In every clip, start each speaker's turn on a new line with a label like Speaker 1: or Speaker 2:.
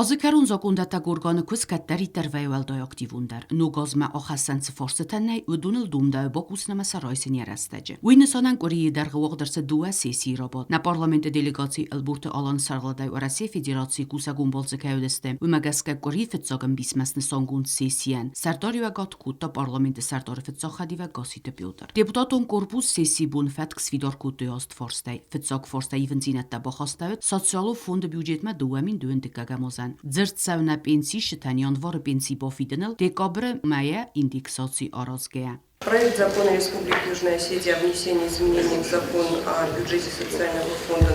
Speaker 1: Azıkarun zakundata gorgana kus kattari tervejvel aktivundar. Nugazma axassansi forsatannay udunil dumda bokusnama saraysin yarastacı. Uynisanan Koriyi dar gvogdarsa dua sesi rabot. Na parlamenta delegacji Alburta alan sarladay u Rasiya Federacji kusagun bolzakayudeste. U magaska Kori fetsagan bismasni sangun sesiyan. Sardari ve gatkutta parlamenta sardari fetsakhadi ve gasite pilder. Deputaton korpus sesi bun fatk svidar kutuyost forstay. Fetsak forstay ivenzinetta baxastavit. Sotsialo fond budjetma duamin duendikagamozan. Ձրծավ նա պենսի շտան январը пенсии пофиденел декабрь мая индексации оразгея.
Speaker 2: Проект закона Республики Южная Осетия о внесении изменений в закон о бюджете социального фонда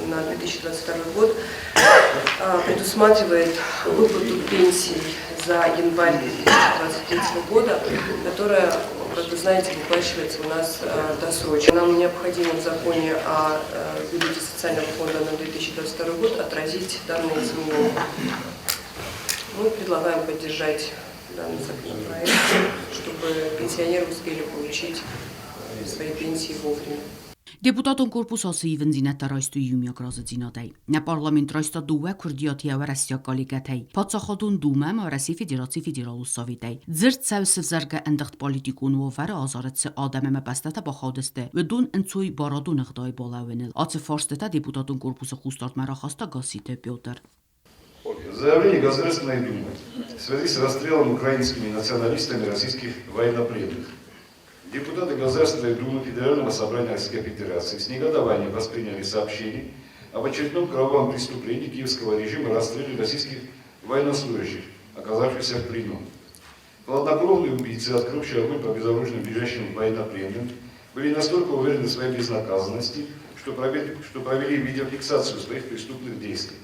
Speaker 2: на 2022 год предусматривает выплату пенсий за январь 2023 года, которая, как вы знаете, выплачивается у нас досрочно. Нам необходимо в законе о бюджете социального фонда на 2022 год отразить данные изменения. Мы предлагаем поддержать данный законопроект, чтобы пенсионеры успели получить свои пенсии вовремя.
Speaker 1: Deputaton korpus asıyıvın zinətə raystu yumyak razı zinaday. Na parlament raysta duva kurdiyatiya və Rasiya kaligatay. Patsaxadun dumam və Rasiya Federasiya Federalu Sovietay. Zırt səvsiv zərgə endixt politikun və vəri azaretsi adamə bəstətə baxadiste və dun ensuy baradun iqday bolavenil. Atı farsteta deputaton korpusu xustart məraxasta qasite Петр.
Speaker 3: Заявление Государственной Думы в связи с расстрелом украинскими националистами российских военнопленных. Депутаты Государственной Думы Федерального собрания Российской Федерации с негодованием восприняли сообщение об очередном кровавом преступлении киевского режима о расстреле российских военнослужащих, оказавшихся в плену. Хладнокровные убийцы, открывшие огонь по безоружным бежащим военнопленным, были настолько уверены в своей безнаказанности, что провели видеофиксацию своих преступных действий.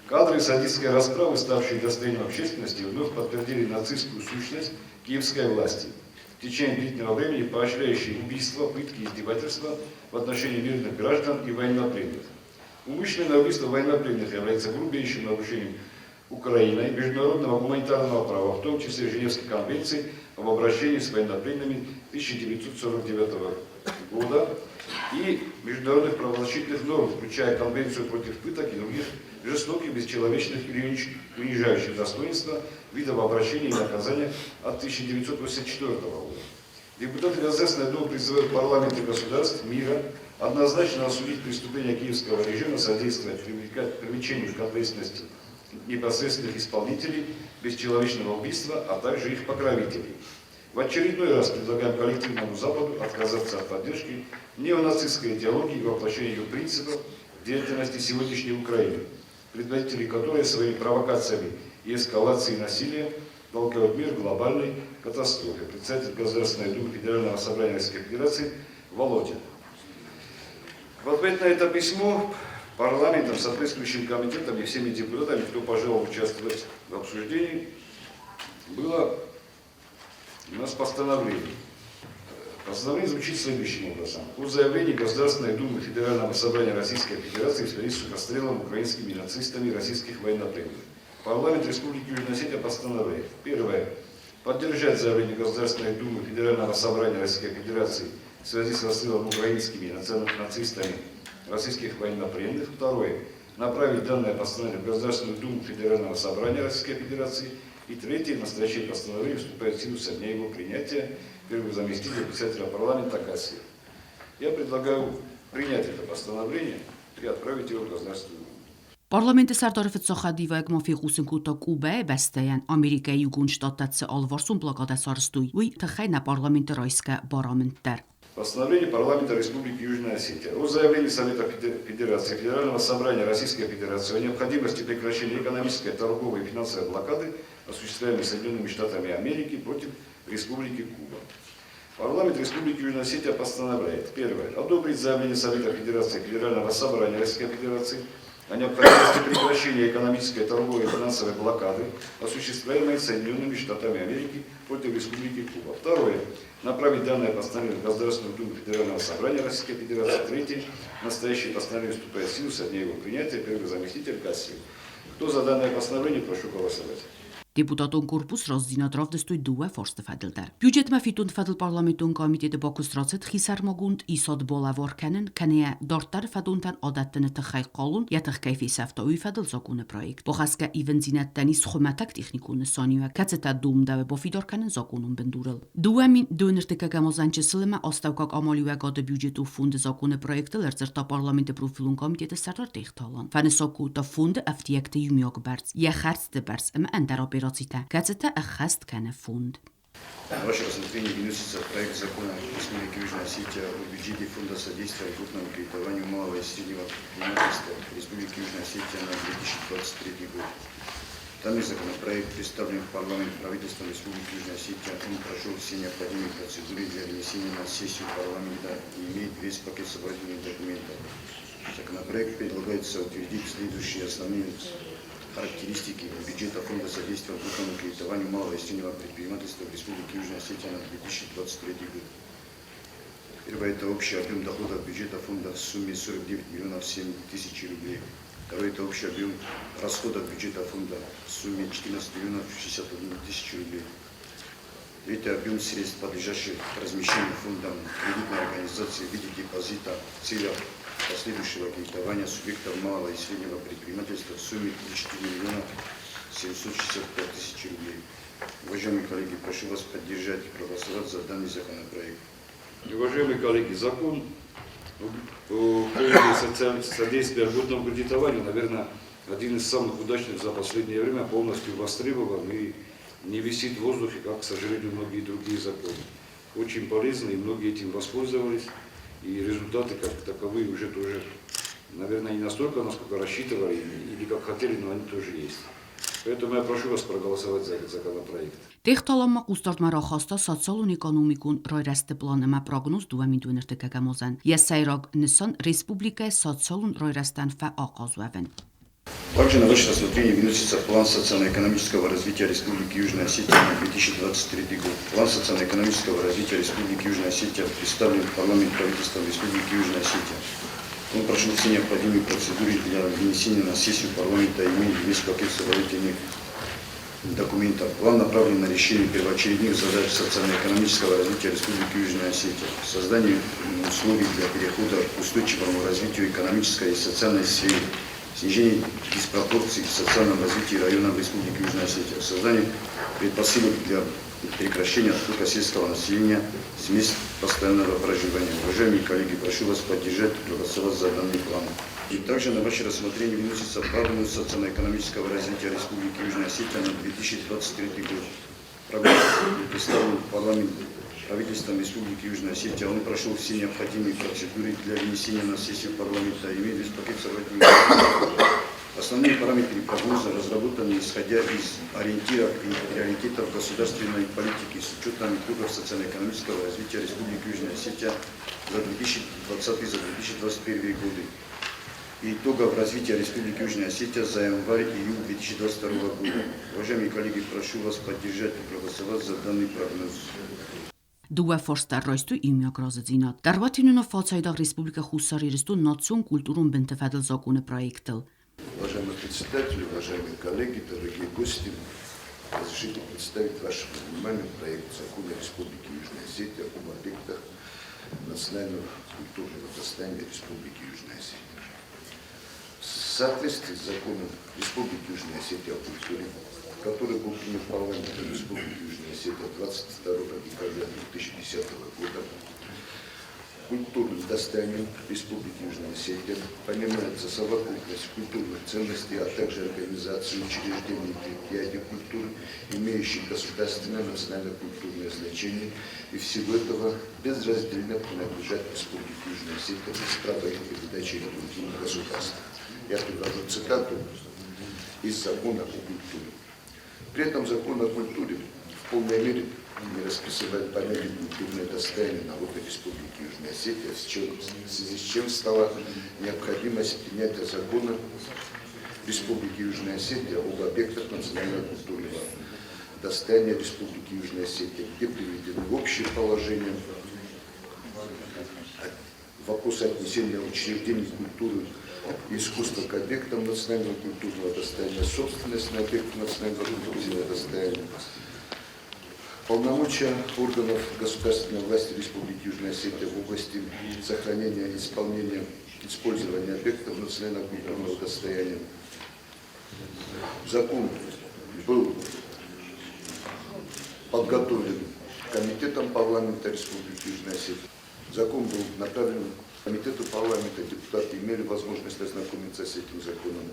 Speaker 3: Кадры садистской расправы, ставшие достоянием общественности, вновь подтвердили нацистскую сущность киевской власти, в течение длительного времени поощряющие убийства, пытки и издевательства в отношении мирных граждан и военнопленных. Умышленное убийство военнопленных является грубейшим нарушением Украиной международного гуманитарного права, в том числе Женевской конвенции об обращении с военнопленными 1949 года и международных правозащитных норм, включая Конвенцию против пыток и других жестоких, бесчеловечных или унижающих достоинства видов обращения и наказания от 1984 года. Депутаты Государственной Думы призывают парламенты государств мира однозначно осудить преступления киевского режима, содействовать привлечению к ответственности непосредственных исполнителей бесчеловечного убийства, а также их покровителей. В очередной раз предлагаем коллективному Западу отказаться от поддержки неонацистской идеологии и воплощения ее принципов в деятельности сегодняшней Украины, предводители которой своими провокациями и эскалацией насилия толкают мир к глобальной катастрофе. Председатель Государственной Думы Федерального собрания Российской Федерации Володин. В ответ на это письмо парламентом, соответствующим комитетом и всеми депутатами, кто пожелал участвовать в обсуждении, было у нас постановление. Постановление звучит следующим образом. О заявлении Государственной Думы Федерального собрания Российской Федерации в связи с расстрелом украинскими нацистами российских военнопленных. Парламент Республики Южная Осетия постановляет. Первое. Поддержать заявление Государственной Думы Федерального собрания Российской Федерации в связи с расстрелом украинскими нацистами российских военнопленных. Второе. Направить данное постановление в Государственную Думу Федерального собрания Российской Федерации. И третье. Настоящее постановление вступает в силу со дня его принятия. Первый заместитель председателя парламента Кассиев. Я предлагаю принять это постановление и отправить его в Государственную Думу.
Speaker 1: Parlamenti sardari fetsakhadi və ekmafiqusin kuta Kubə bəstəyən Amerikaya Yugun Ştattatsı alvarsun blokada sarıstuy. Uy təxəyna parlamenti rayska baramintlər.
Speaker 3: Постановление парламента Республики Южная Осетия о заявлении Совета Федерации Федерального собрания Российской Федерации о необходимости прекращения экономической, торговой и финансовой блокады, осуществляемой Соединенными Штатами Америки против Республики Куба. Парламент Республики Южная Осетия постановляет. Первое. Одобрить заявление Совета Федерации Федерального собрания Российской Федерации о необходимости прекращения экономической, торговой и финансовой блокады, осуществляемой Соединенными Штатами Америки против Республики Куба. Второе. Направить данное постановление в Государственную Думу Федерального собрания Российской Федерации. Третье. Настоящее постановление вступает в силу со дня его принятия. Первый заместитель Кассиев. Кто за данное постановление, прошу голосовать.
Speaker 1: Deputatun korpus rozdinadrav destui due forste fedelder. Budget ma fitund fedel parlamentun komitete bokus trocet xisarmogund isod bola vorkenen kania dortar feduntan odattene tchai qolun yatach kayfi safta ui fedel zokune projekt. Bochaska ivenzinettani schumatak technikune soniua kaceta dumdawe bofidorkanen zokunun bendurel. Due min dönerte gamozanche slema ostavkak amoliua gode budgetu funde zokune projekte lercerta parlamente profilun komitete sartar techtalan. Fane soku ta funde aftiekte jumiog berz. Ja hartste berz em endaropi Газета «Ахаст Кане фунд».
Speaker 4: На ваше рассмотрение выносится проект закона Республики Южная Осетия о бюджете Фонда содействия крупному кредитованию малого и среднего предпринимательства Республики Южная Осетия на 2023 год. Данный законопроект представлен в парламент правительством Республики Южная Осетия. Он прошел все необходимые процедуры для внесения на сессию парламента и имеет весь пакет сопроводительных документов. Законопроект предлагается утвердить следующие основные характеристики бюджета Фонда содействия крупному кредитованию малого и среднего предпринимательства в Республике Южная Осетия на 2023 год. Первое – это общий объем доходов бюджета фонда в сумме 49 миллионов 7 тысяч рублей. Второе – это общий объем расходов бюджета фонда в сумме 14 миллионов 61 тысячу рублей. Третье – объем средств, подлежащих размещению фондом кредитной организации в виде депозита в целях последующего кредитования субъектов малого и среднего предпринимательства в сумме 4 миллиона 765 тысяч рублей. Уважаемые коллеги, прошу вас поддержать и проголосовать за данный законопроект.
Speaker 3: Уважаемые коллеги, закон о фонде содействия крупному кредитованию, наверное, один из самых удачных за последнее время, полностью востребован и не висит в воздухе, как, к сожалению, многие другие законы. Очень полезно, и многие этим воспользовались. И результаты как таковые уже тоже, наверное, не настолько, насколько рассчитывали или как хотели, но они тоже есть. Поэтому я прошу вас проголосовать за этот законопроект.
Speaker 1: Техталама устортма рахоста социалун экономикун ройрасте планема прогноз дуамидунерте кагамозан. Ясайрог несон республика социалун ройрастан фа оказуавен.
Speaker 4: Также на ваше рассмотрение выносится план социально-экономического развития Республики Южная Осетия на 2023 год. План социально-экономического развития Республики Южная Осетия представлен в парламент правительством Республики Южная Осетия. Он прошел все необходимые процедуры для внесения на сессию парламента и имеет весь пакет сопроводительных документов. План направлен на решение первоочередных задач социально-экономического развития Республики Южная Осетия, создание условий для перехода к устойчивому развитию экономической и социальной сферы, снижение диспропорций в социальном развитии районов Республики Южная Осетия, создание предпосылок для прекращения оттока сельского населения с мест постоянного проживания. Уважаемые коллеги, прошу вас поддержать и проголосовать за данный план. И также на ваше рассмотрение выносится прогноз социально-экономического развития Республики Южная Осетия на 2023 год. Прогноз представлен в парламент правительством Республики Южная Осетия. Он прошел все необходимые процедуры для внесения на сессию парламента и имеет весь пакет сопроводительных документов. Основные параметры прогноза разработаны исходя из ориентиров и приоритетов государственной политики с учетом итогов социально-экономического развития Республики Южная Осетия за 2020-2021 годы и итогов развития Республики Южная Осетия за январь-июль 2022 года. Уважаемые коллеги, прошу вас поддержать и проголосовать за данный прогноз.
Speaker 1: Due forstarroistu imiogrozedzinat. Darvatinuna фацайдаг республика хусариристу национ культурун бентефедл закуне проектел.
Speaker 5: Уважаемый председатель, уважаемые коллеги, дорогие гости, разрешите представить вашему вниманию проект закона Республики Южная Осетия об объектах национального культурного достояния Республики Южная Осетия. В соответствии с законом Республики Южная Осетия о культуре, который был принят парламентом Республики Южная Осетия 22 декабря 2010 года, культурным достоянием Республики Южная Осетия понимается совокупность культурных ценностей, а также организации учреждений и предприятий культуры, имеющих государственное национально-культурное значение, и всего этого безраздельно принадлежат Республике Южная Осетия без права их передачи другим государствам. Я привожу цитату из закона о культуре. При этом закон о культуре в полной мере не расписывает понятие культурное достояние народа Республики Южная Осетия, в связи с чем стала необходимость принятия закона Республики Южная Осетия об объектах национального культурного достояния Республики Южная Осетия, где приведены общие положения, вопросы отнесения учреждений культуры искусство к объектам национального культурного достояния, собственность на объекты национального культурного достояния, полномочия органов государственной власти Республики Южная Осетия в области сохранения и использования объектов национального культурного достояния. Закон был подготовлен Комитетом парламента Республики Южная Осетия. Закон был направлен Комитету парламента, депутаты имели возможность ознакомиться с этим законом.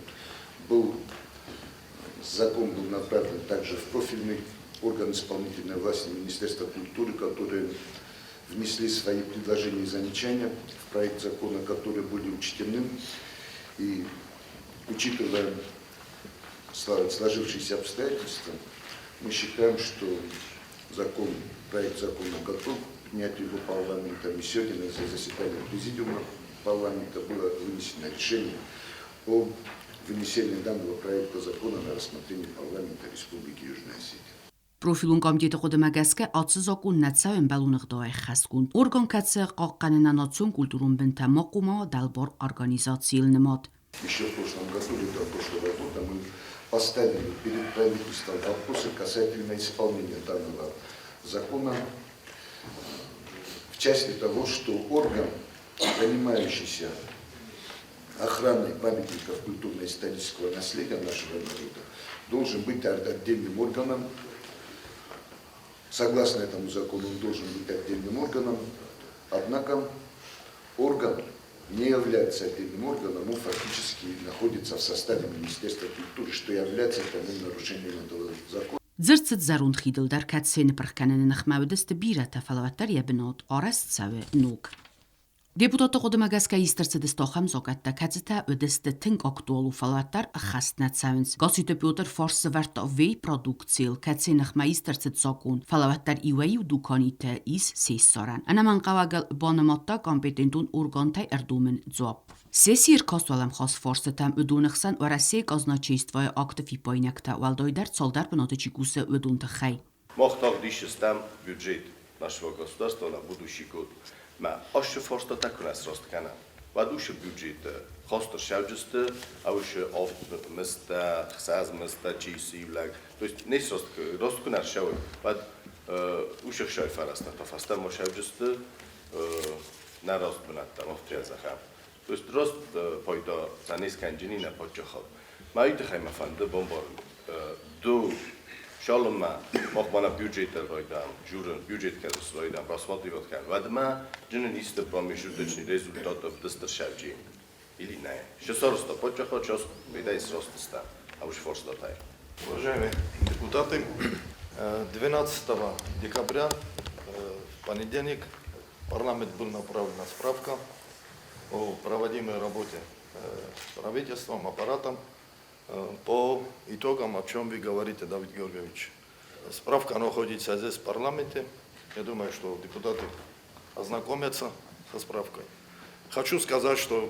Speaker 5: Закон был направлен также в профильный орган исполнительной власти Министерства культуры, которые внесли свои предложения и замечания в проект закона, которые были учтены. И учитывая сложившиеся обстоятельства, мы считаем, что проект закона готов к принятию его парламентом. И сегодня на заседании Президиума парламента было вынесено решение о вынесении данного проекта закона на рассмотрение парламента Республики Южная Осетия.
Speaker 1: Պրոֆիլուն կամիտետը խոդմագասկե ացզոկուն նացավեն բալունղդոյ խասկուն օրգան կացը ղաղկանենանացուն կուլտուրուն բնթամոկումա դալբոր օրգանիզացիլ նմոտ
Speaker 5: Еще в прошлом году, летом прошлого года, мы поставили перед правительством вопросы касательно исполнения данного закона в части того, что орган, занимающийся охраной памятников культурно-исторического наследия нашего народа, должен быть отдельным органом. Согласно этому закону, он должен быть отдельным органом, однако орган не является отдельным органом, он фактически находится в составе Министерства культуры, что является прямым нарушением этого закона.
Speaker 1: Ձրծդ զարունդ խիդլ դար կացեն պրխկանեն նխմավդստը բիրատա ֆալավատար եբնոտ արաստ սավը նուկ Դեպուտատը խոդմագասկայի ստրծդստոխամ զոկատտա կացտա ուդստը թնկ ակտուալու ֆալավատար խաստնացավնց գասիտը պյոտր ֆորսը վարտավեի պրոդուկցիլ կացեն նխմայի ստրծդ զոկուն ֆալավատար իվայի ու դուքանիտը իս սեսորան անաման qavagal բանմատտա կոմպետենտուն օրգանտայ ըրդումն ձոապ Սեսիր կոստվալամ խոս ֆորսը տամ ուդունխսան օրասիե կազմաչեստվայ ակտիվի պայնակտա վալդոյդար ցոլդար բնոտիչիկուսը ուդունտխայ
Speaker 6: Мохтав дишестам бюджет нашего государства на будущий год. Ма още форста так у нас росткана. Вадуше бюджета хостер шавджесте, а уше места, хсаз места, чиси влаг. То есть не ростку наш шавы. Вад уше шавы фараста, то фаста мо шавджесте на рост бната, мохтрият захам. То есть рост пойда на несканджини на подчахал. Ма иде хайма фанде бомбар до Шалма, махмана бюджета ройдам, журен бюджет кадас ройдам, просматривать кан. Вадма, дженнисты промежуточный результатов достаршавджи. Или не. Сейчас роста почаха, сейчас видай с роста, а уж форстатай.
Speaker 7: Уважаемые депутаты, 12 декабря, в понедельник, в парламент была направлена справка о проводимой работе правительством, аппаратом по итогам, о чем вы говорите, Давид Георгиевич. Справка находится здесь в парламенте. Я думаю, что депутаты ознакомятся со справкой. Хочу сказать, что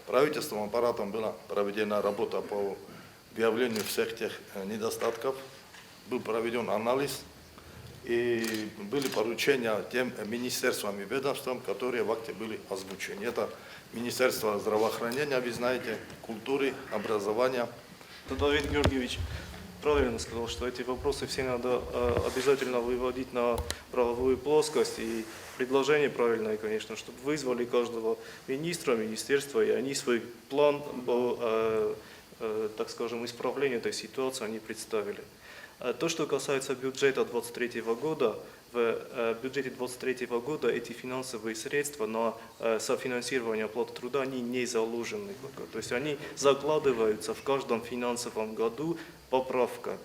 Speaker 7: правительством, аппаратом была проведена работа по выявлению всех тех недостатков. Был проведен анализ и были поручения тем министерствам и ведомствам, которые в акте были озвучены. Это Министерство здравоохранения, вы знаете, культуры, образования.
Speaker 8: Давид Георгиевич правильно сказал, что эти вопросы все надо обязательно выводить на правовую плоскость. И предложение правильное, конечно, чтобы вызвали каждого министра, министерства, и они свой план по, так скажем, исправлению этой ситуации они представили. То, что касается бюджета 2023 года, в бюджете 2023 года эти финансовые средства на софинансирование оплаты труда они не заложены. То есть они закладываются в каждом финансовом году поправками.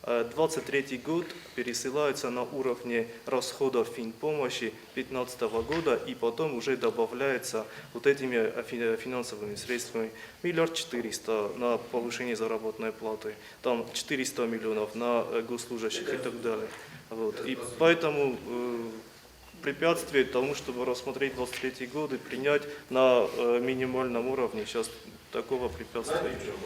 Speaker 8: 2023 год пересылается на уровне расходов финпомощи 2015 года и потом уже добавляется вот этими финансовыми средствами 1 400 000 на повышение заработной платы, там 400 миллионов на госслужащих и так далее. Вот. И поэтому препятствие тому, чтобы рассмотреть 2023 год и принять на минимальном уровне, сейчас такого препятствия нет.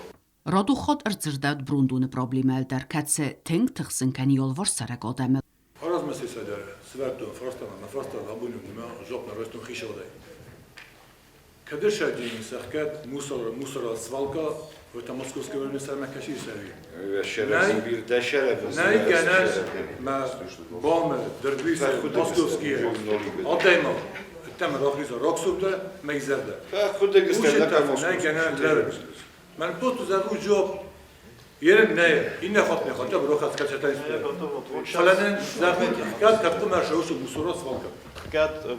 Speaker 1: Ռոդուխոտ ըրձրդադ բրունդունը պրոբլիմել դար կացը թենք թխսնքանի ոլվոր սարակոդամել
Speaker 9: Размысли садя, сверто форстана, на форстана, абуню, нема, жоп на росту хишелдай. Когда шадин сахкат мусора свалка в этом московской войне самая кашисари. Най канал ма бомбы дербисы московские отдаймо там рохлиза роксуда мейзерда. Най канал лер. Ман просто зову джоб. Yerem ne? İnne hafta hafta bırak kaçatayız. Şalanen zaten как мы шоу мусора свалка.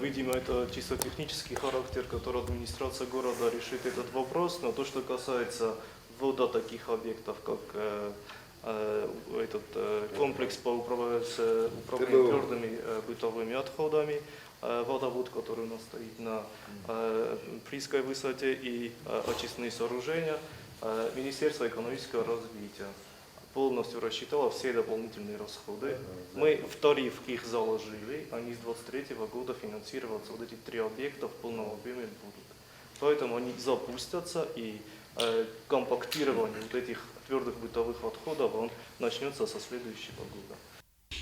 Speaker 8: Видимо, это чисто технический характер, который администрация города решит этот вопрос. Но то, что касается ввода таких объектов, как этот комплекс по управлению твердыми бытовыми отходами, водовод, который у нас стоит на Прийской высоте, и очистные сооружения, Министерство экономического развития полностью рассчитало все дополнительные расходы. Мы в тариф их заложили, они с 2023 года финансироваться вот эти 3 объекта в полном объеме будут. Поэтому они запустятся, и компактирование вот этих твердых бытовых отходов он начнется со следующего года.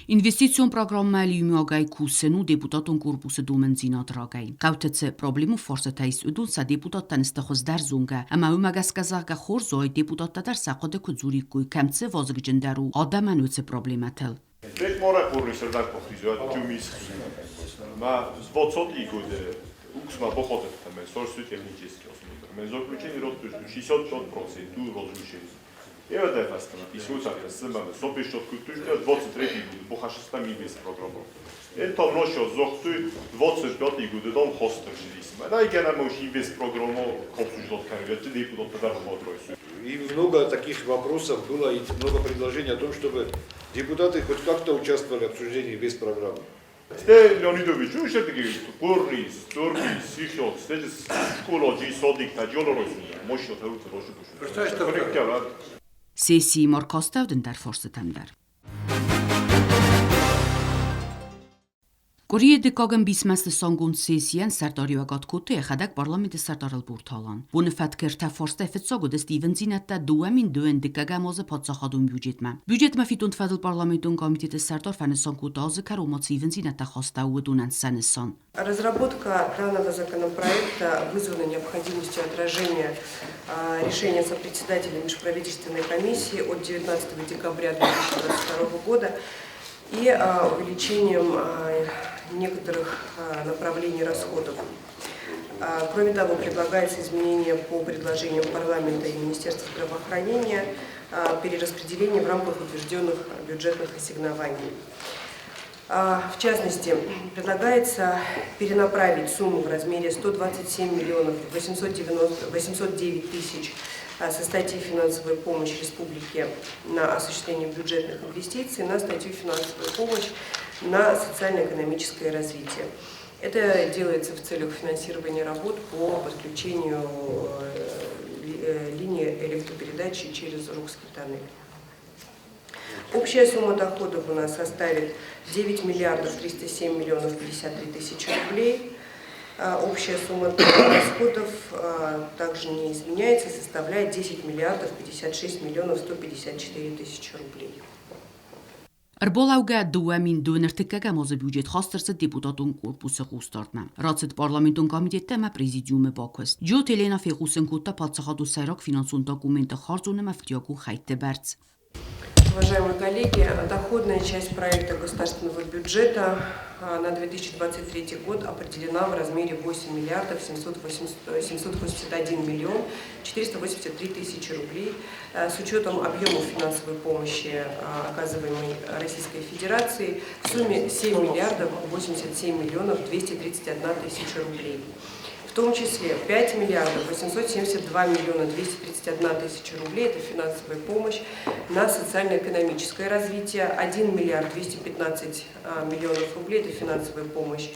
Speaker 1: Investițion programmali ümagay kusenu deputatun korpusu domenzina dragay. Kautetse problemu forsatayis udun sa deputattan istakhzdar zunga. Ama ümagas kazaga khorzoy deputatlar saqode kuzuri kuy kamtse vazgjendaru adamanutse problematel.
Speaker 10: Bet mora kurnis rdak pokhizot tumis. Ma zvotsot igode. Uksma bochotet tam sorsu технически osmiter. Men zaključeni rozpočet 65% rozlišeni. Evo da je fastana. Isucaka sımamı sopišot kutužda 23. gud bohašstami bez programu. To mnošio zohtu 25. gud dom hostrziliśmy. Daj gena moši bez programu kopsuždot kandidat депутат Дармотройсу.
Speaker 3: И много таких вопросов было, и много предложений о том, чтобы депутаты хоть как-то участвовали в обсуждении без программы.
Speaker 10: Леонидович, вы что такие? Порнис, Турбис, Сихот, стеж школа джи содик та джолоросу. Мошо тавут рошу. Представьте,
Speaker 1: Sesi markastavdın der forsatandar. Կորիե դեկագն բիսմասը սանգուն սեսիան սարտարի ագատ կոտե խադակ պարլամենտը սարտարալ բուրթալան։ Բունը ֆատքերթա ֆորստե ֆեցոգոդը Ստիվենզինատա դուամին դուեն դեկագամոզը պատսախադում բյուջետմա։ Բյուջետմա ֆիտուն ֆադլ պարլամենտուն կոմիտետը սարտար ֆանեսան կուտազը կարոմո Ստիվենզինատա խոստաու դունան սանեսան։
Speaker 2: Разработка данного законопроекта вызвана необходимостью отражения решения сопредседателя межправительственной комиссии от 19 декабря 2022 года и увеличением некоторых направлений расходов. Кроме того, предлагается изменение по предложениям парламента и Министерства здравоохранения, перераспределение в рамках утвержденных бюджетных ассигнований. В частности, предлагается перенаправить сумму в размере 127 миллионов 809 тысяч со статьи «Финансовая помощь республике на осуществление бюджетных инвестиций» на статью «Финансовая помощь на социально-экономическое развитие». Это делается в целях финансирования работ по подключению линии электропередачи через Русский тоннель. Общая сумма доходов у нас составит 9 миллиардов 307 миллионов 53 тысячи рублей. Общая сумма расходов также не изменяется, составляет 10 миллиардов 56 миллионов 154 тысячи рублей.
Speaker 1: Արբոլավգա դուամին դուներտիկա մոզը բյուջետ խաստրսը դեպուտատուն կորպուսը խուստորտնա։ Ռացետ պարլամենտուն կոմիտետը մա պրեզիդիումը բակոս։ Ջոտ Էլենա Ֆեխուսեն կոտա պատսախադու սայրակ ֆինանսուն դոկումենտը խարձունը մավտյակու խայտը բարձ։
Speaker 2: Уважаемые коллеги, доходная часть проекта государственного бюджета на 2023 год определена в размере 8 миллиардов 781 миллион 483 тысячи рублей с учетом объемов финансовой помощи, оказываемой Российской Федерацией, в сумме 7 миллиардов 87 миллионов 231 тысяча рублей. В том числе 5 миллиардов 872 миллиона 231 тысяча рублей – это финансовая помощь на социально-экономическое развитие, 1 миллиард 215 миллионов рублей – это финансовая помощь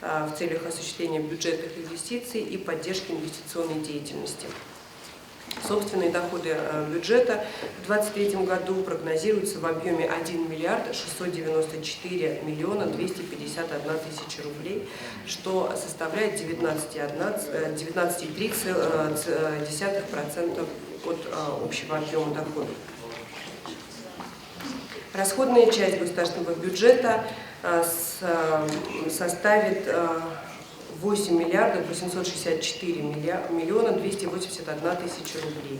Speaker 2: в целях осуществления бюджетных инвестиций и поддержки инвестиционной деятельности. Собственные доходы бюджета в 2023 году прогнозируются в объеме 1 миллиард 694 миллиона 251 тысяча рублей, что составляет 19,3% от общего объема доходов. Расходная часть государственного бюджета составит 8 миллиардов 864 миллиона 281 тысяча рублей.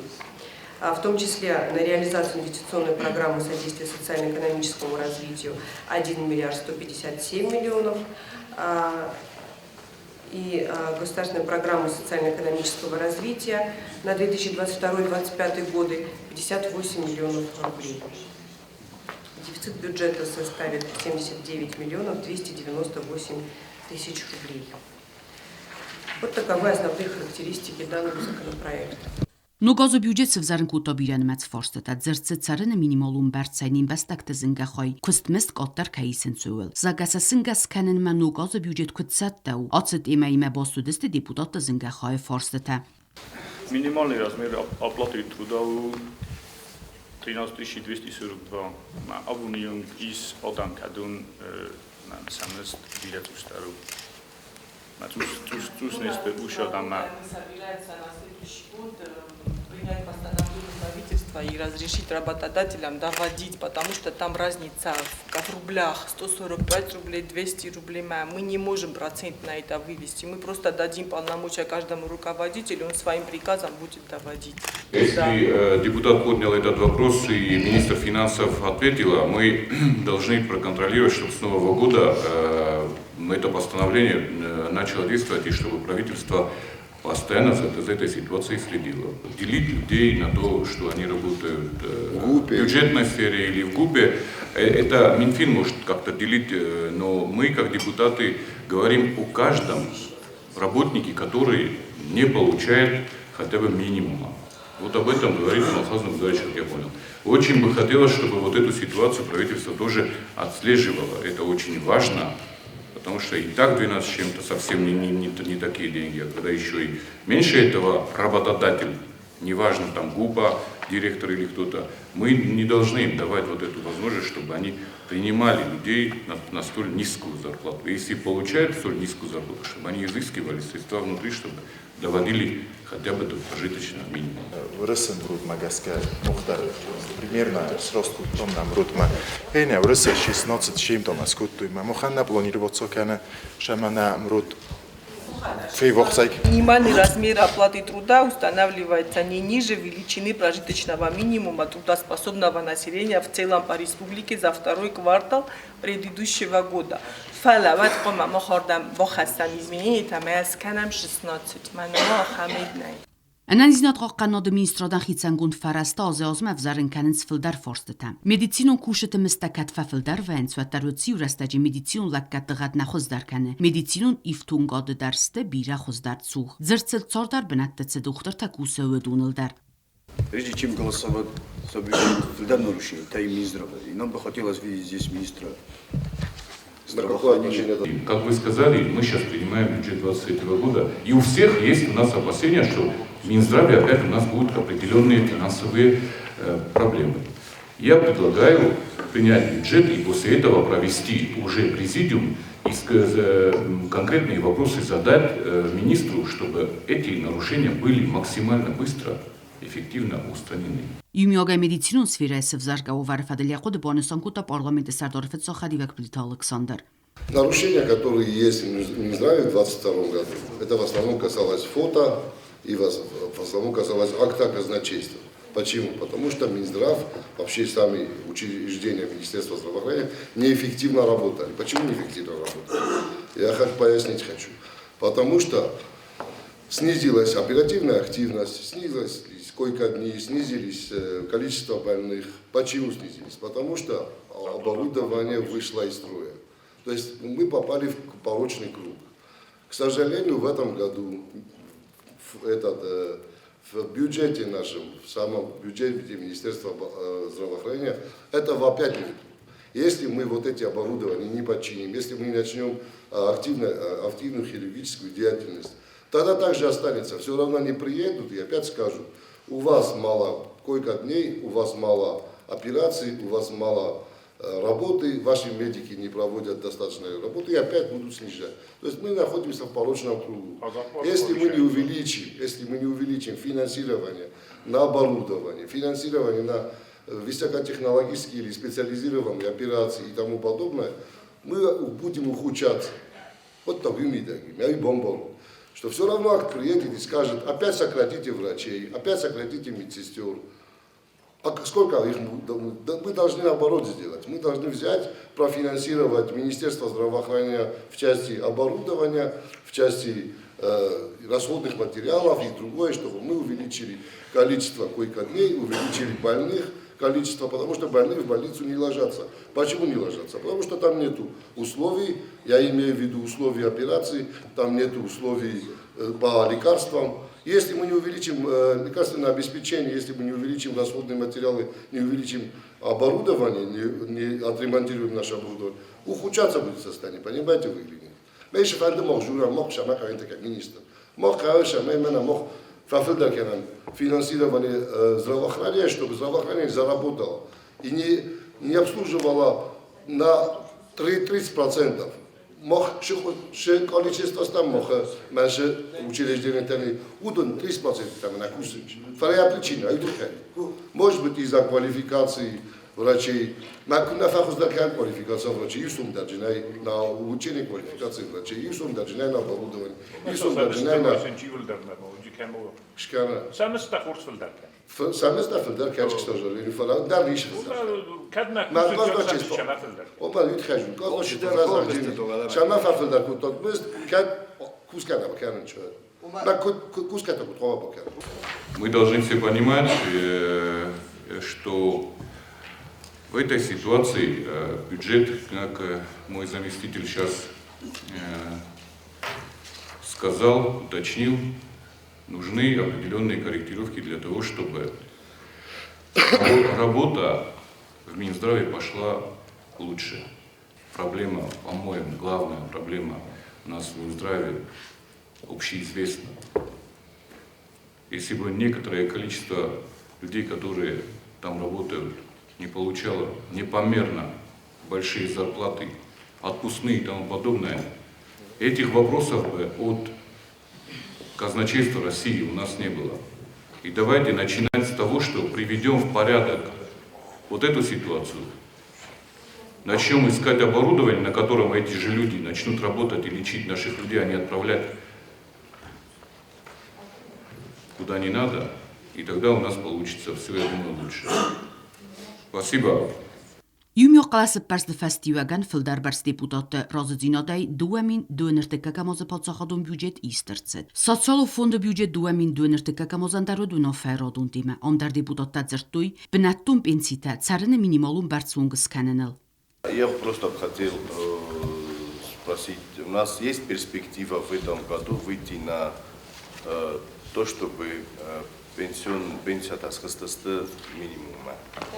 Speaker 2: В том числе на реализацию инвестиционной программы содействия социально-экономическому развитию 1 миллиард 157 миллионов. И государственная программа социально-экономического развития на 2022-2025 годы 58 миллионов рублей. Дефицит бюджета составит 79 миллионов 298 тысяч рублей. Вот таковы основные характеристики данного законопроекта.
Speaker 1: Նուգոզը բյուջեցը վզարն կուտոբիրան մեծ ֆորստը ձերծը ցարնը մինիմալում բարձային ինվեստակտը զնգախոյ քուստմիստ կոտար կայսենցուել զագասը սնգաս կանեն ման նուգոզը բյուջետ քծատտау ացետ իմայմե բոստուդստի դեպուտատը զնգախոյ ֆորստը
Speaker 11: Минимальный размер оплаты труда у 13242 абуниум из оданкадун самост билет устару. Цуснесте ушадама.
Speaker 12: Принять постановление правительства и разрешить работодателям доводить, потому что там разница в рублях, 145 рублей, 200 рублей. Мы не можем процент на это вывести. Мы просто дадим полномочия каждому руководителю, он своим приказом будет доводить.
Speaker 13: Если депутат поднял этот вопрос и министр финансов ответила, мы должны проконтролировать, чтобы с Нового года это постановление начало действовать и чтобы правительство постоянно за этой ситуацией следило. Делить людей на то, что они работают в бюджетной сфере или в ГУПе, это Минфин может как-то делить, но мы, как депутаты, говорим о каждом работнике, который не получает хотя бы минимума. Вот об этом говорит Алхаз Нурдович, как я понял. Очень бы хотелось, чтобы вот эту ситуацию правительство тоже отслеживало. Это очень важно. Потому что и так 12 с чем-то совсем не такие деньги, а когда еще и меньше этого работодатель, неважно там ГУПа, директор или кто-то, мы не должны им давать вот эту возможность, чтобы они принимали людей на столь низкую зарплату. Если получают столь низкую зарплату, чтобы они изыскивали средства внутри, чтобы доводили хотя бы до прожиточного минимума.
Speaker 14: Рысен брут магаска мухтар примерно с росту том нам брут ма. Эня рыса 16 чем-то маскуту ма. Муханна планироваться kana шамана брут.
Speaker 12: Минимальный размер оплаты труда устанавливается не ниже величины прожиточного минимума трудоспособного населения в целом по республике за второй квартал предыдущего года. Фалават кома мохордам бохастан изменение там эсканам 16. Манова хамеднай.
Speaker 1: Անանձնատ ղոqqանոդը մինիստրոդան խիցանգունդ ֆարաստա ոզեոզմա վզարն կանենց ֆլդար ֆորստը մեդիցինոն քուշտը մստակատ ֆլդար վենց վատարոցի ուրաստաջի մեդիցինոն լակկատղատ նախոզդար կանե մեդիցինոն իֆթուն գոդը դարստը բիրա խոզդար ցուղ ձրցել цордар բնատտցը դուխտր թակուսը ուդունылдар.
Speaker 4: Прежде чем голосовать за бюджет флдар нарушение, это и Минздрава. И нам бы хотелось видеть здесь министра.
Speaker 13: Как вы сказали, мы сейчас принимаем бюджет 2023 года, и у всех есть у нас опасения, что в Минздраве опять у нас будут определенные финансовые проблемы. Я предлагаю принять бюджет и после этого провести уже президиум и конкретные вопросы задать министру, чтобы эти нарушения были максимально быстро эффективно устранены.
Speaker 1: Յումիոգա մեդիցինոն սվիրայսը վզարգա վարֆադելիախոդը բոնուսան կուտա парламенте сардорфет сохадивек плита Александр.
Speaker 5: Нарушения, которые есть в Минздраве в 2022 году, это в основном касалось фото и в основном касалось акта казначейства. Почему? Потому что Минздрав, вообще сами учреждения Министерства здравоохранения неэффективно работали. Почему неэффективно работали? Я пояснить хочу. Потому что снизилась оперативная активность, снизилась койко-дни, снизились количество больных. Почему снизились? Потому что оборудование вышло из строя. То есть мы попали в порочный круг. К сожалению, в этом году в бюджете нашем, в самом бюджете Министерства здравоохранения, этого опять нет. Если мы вот эти оборудования не починим, если мы начнем активную хирургическую деятельность, тогда также останется. Все равно они приедут и опять скажут, у вас мало койко-дней, у вас мало операций, у вас мало работы, ваши медики не проводят достаточной работы и опять будут снижать. То есть мы находимся в порочном кругу. Если мы не увеличим финансирование на оборудование, финансирование на высокотехнологические или специализированные операции и тому подобное, мы будем ухудшаться. Вот так и бомбол. Что все равно акт приедет и скажет, опять сократите врачей, опять сократите медсестер. А сколько их мы должны наоборот сделать? Мы должны взять, профинансировать Министерство здравоохранения в части оборудования, в части расходных материалов и другое, чтобы мы увеличили количество койко-дней, увеличили больных количество, потому что больные в больницу не ложатся. Почему не ложатся? Потому что там нету условий, я имею в виду условий операции, там нету условий по лекарствам. Если мы не увеличим лекарственное обеспечение, если мы не увеличим расходные материалы, не увеличим оборудование, не отремонтируем наше оборудование, ухудшаться будет состояние, понимаете вы или нет? Меньше фанды мог жура, мог шама как министр. Мог шама именно мог фафилдакерам финансирование здравоохранения, чтобы здравоохранение заработало и не обслуживало на 30%. Мог количество там мог меньше учреждений удон 30% там на курсы. Вторая причина, может быть из-за квалификации врачей. На фахуздакан квалификация врачей, и сум даржинай на улучшение квалификации врачей, и сум даржинай на оборудование, и сум даржинай на шкана.
Speaker 15: Самый стахурс филдарка.
Speaker 5: Самый стахурдар, что же, не фала, да лишь. На глаз чисто. Опа, вид хожу. Глаз чисто. Шама филдар кутот бест, как кускана бакан чё. На куската кутова бакан.
Speaker 13: Мы должны все понимать, что в этой ситуации бюджет, как мой заместитель сейчас сказал, уточнил, нужны определенные корректировки для того, чтобы работа в Минздраве пошла лучше. Проблема, по-моему, главная проблема у нас в Минздраве общеизвестна. Если бы некоторое количество людей, которые там работают, не получало непомерно большие зарплаты, отпускные и тому подобное, этих вопросов бы от казначейства России у нас не было. И давайте начинать с того, что приведем в порядок вот эту ситуацию. Начнем искать оборудование, на котором эти же люди начнут работать и лечить наших людей, а не отправлять куда не надо. И тогда у нас получится все, я думаю, лучше. Спасибо.
Speaker 1: Júmió qalası pers de festivagan filderbers deputaty Razıdzinadaj 2,2 podzachodon budget istercet. Socialo fondo budget 2,2 darudun oferodun time. Omdar депутатта зертуй бнаттум пенсита царны минималум барцунгс каненел.
Speaker 6: Я просто хотел спросить, у нас есть перспектива в этом году выйти на то, чтобы пенсия таскастасты минимума.